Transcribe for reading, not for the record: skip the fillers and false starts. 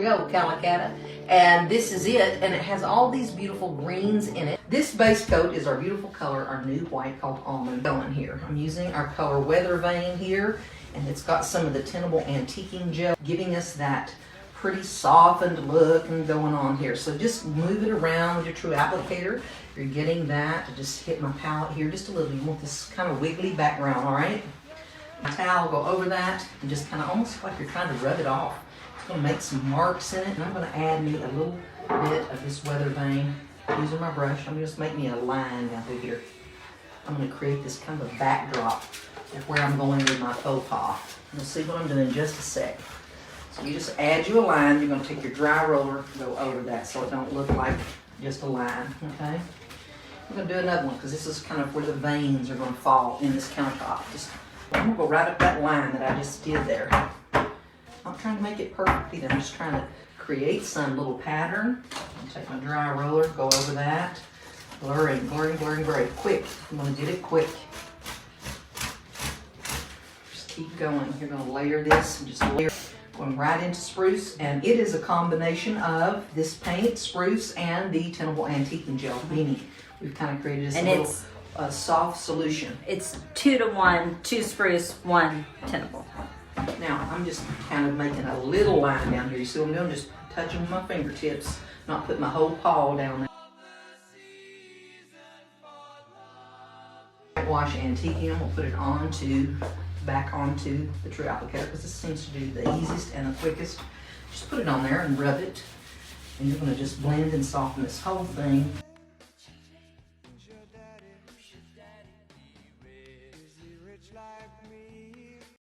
Here we go, Calacatta, and this is it, and it has all these beautiful greens in it. This base coat is our beautiful color, our new white called almond. Going here, I'm using our color Weather Vane here, and it's got some of the Tenable antiquing gel, giving us that pretty softened look and going on here. So just move it around with your true applicator. You're getting that. I just hit my palette here just a little. You want this kind of wiggly background, all right? My towel, go over that, and just kind of almost like you're trying to rub it off. It's going to make some marks in it, and I'm going to add me a little bit of this Weather Vane using my brush. I'm just make me a line down through here. I'm going to create this kind of a backdrop of where I'm going with my faux pas. You'll see what I'm doing in just a sec. So you just add you a line. You're going to take your dry roller, go over that so it don't look like just a line, okay? I'm going to do another one because this is kind of where the veins are going to fall in this countertop. I'm going to go right up that line that I just did there. I'm not trying to make it perfect either. I'm just trying to create some little pattern. I'll take my dry roller, go over that. Blurring, blurring, blurring, blurring. Quick. I'm going to get it quick. Just keep going. You're going to layer this and just layer. Going right into spruce, and it is a combination of this paint, spruce, and the Tenable antiquing gel, meaning we've kind of created this little soft solution. It's 2 to 1, 2 spruce, 1 Tenable. Now I'm just kind of making a little line down here. You see what I'm doing? Just touching with my fingertips, not putting my whole paw down there. Wash antiquing, we'll put it back onto the true applicator because this seems to do the easiest and the quickest. Just put it on there and rub it, and you're going to just blend and soften this whole thing.